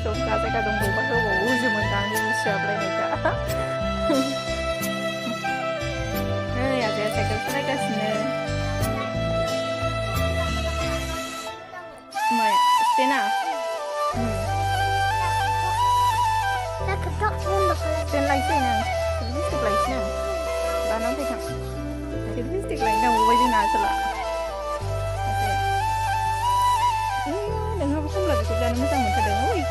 Suka saya kadang buka tuh bau sementara di siapa lagi kak? Ya saya ke sini. Maya, Stina. Stina lagi sini. Lipstick lagi sini. Tanam sih kan. Lipstick lagi yang buat di nasi lah. Dengan aku lagi kerjaan macam macam dengan oi.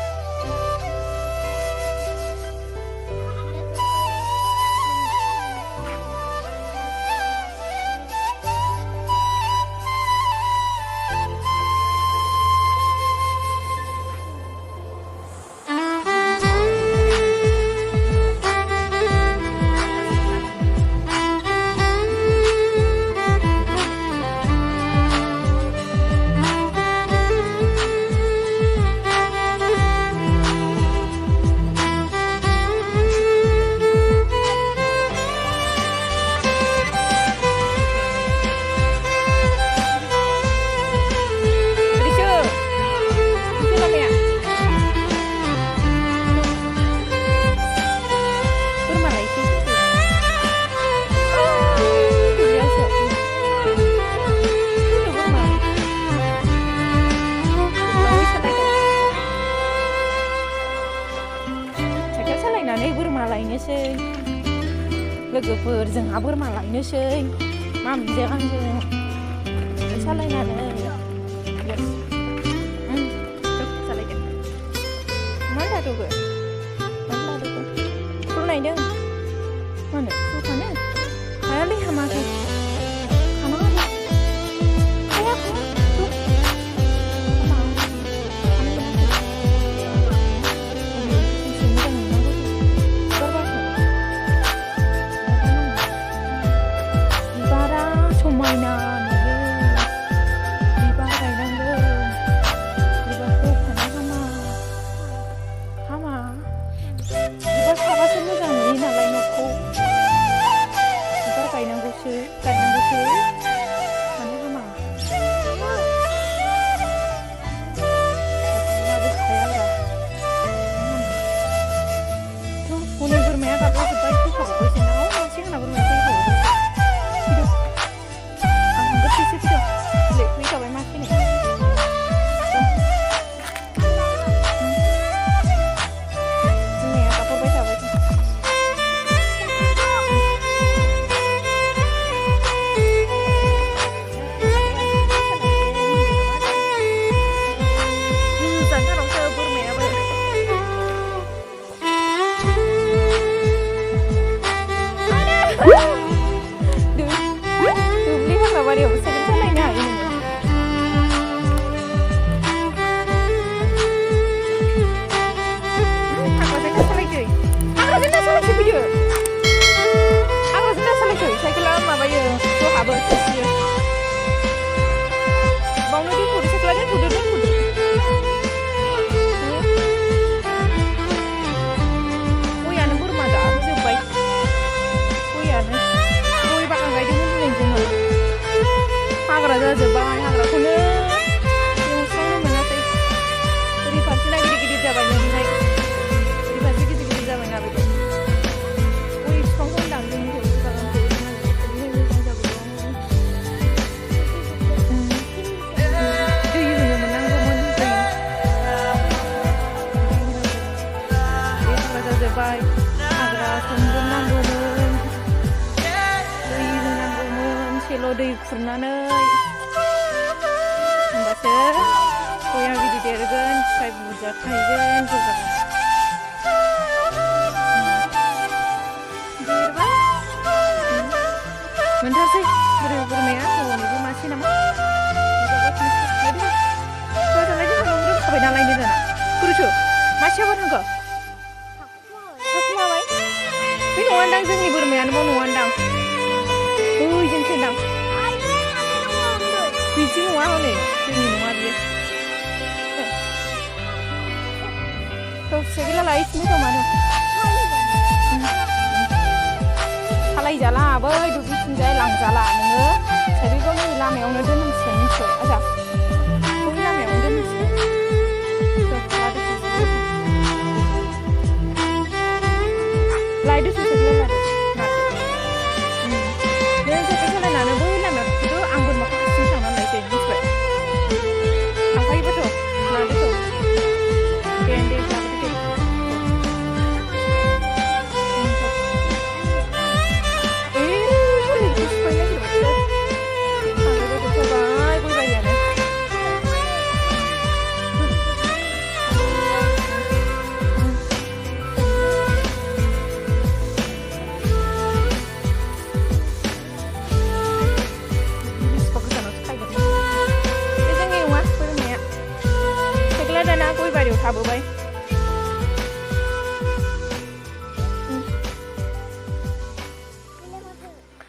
Logoफोर जोंहा बोरमा लायनोसै मामिजों आंजों सालायनानै सालायदों मा लादोबो फुल नायदों मानो फुलखानो हायालै हामाखै दै खुरनानै होमबासो गया बिदै देरगोन फिथाइ बुरजा थायगोन देरबाय मोनथारसै बोरमाया हौवानिबो मासे नामा खाबाय नालायनो दाना गुरुसो मासेयाबो थांखो थाखुमाबाय बे नङानदां जोंनि बोरमायानो बाव नङानदां ओइजोंसोदां segala laisnya tuh mana? Halai jala, boy, dubi sinjai lang jala, nengge. Tapi kau ni lama yang udah nemu seni sih, aja. Kau ni lama yang udah nemu seni. Laidu susah lah laidu. Dan saya kalau nana boy lama itu anggun makan sih sama laidu ini sih. Apa itu tuh? Laidu tuh. Kendi laidu tuh. Habo bay.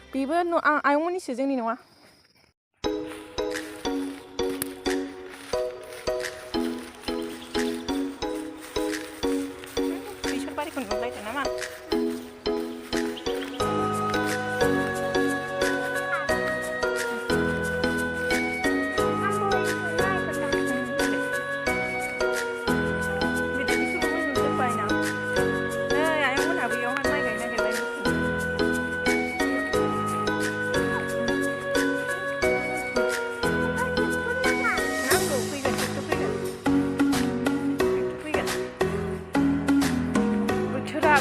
Biba no ayong mo ni sejeng ni nawa. Bisur pari kun ulai tanama.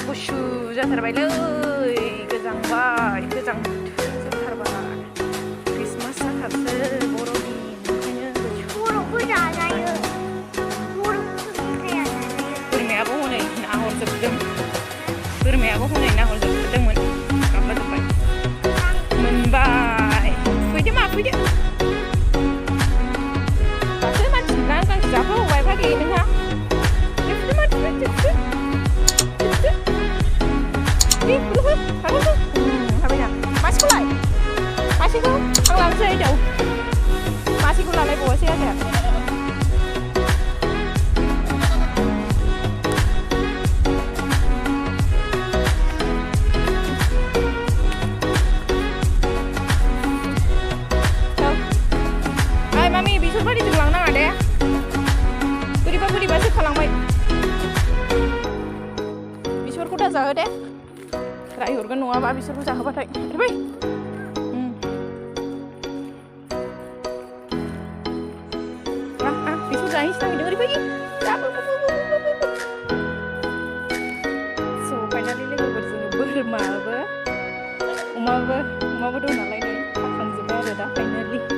Gusu जाथारबायलै गोजांबाय गोजां जाथारबाय Christmas जाथारसै बर'नि ओंखायनो बोरमायाबो हनै नाहरजोबदोंमोन गाबलाजोब्बाय मोनबाय फैदो मा फैदो दासो मानसि गांसो जाफैबाय फागि नोंहा Masihku ang langsay daw. Masihku lalay bawa siya siya. So, ay mami, bisur pa dito lang na nga deh. Pudi ba sih kalang may. Bisur ko dah zah deh. Terakhir kan nunggu apa bisur ko zah apa tay. Ripi. So finally lagi bwrma ba, uma ba dona lain ni, akan juga ada dah finally.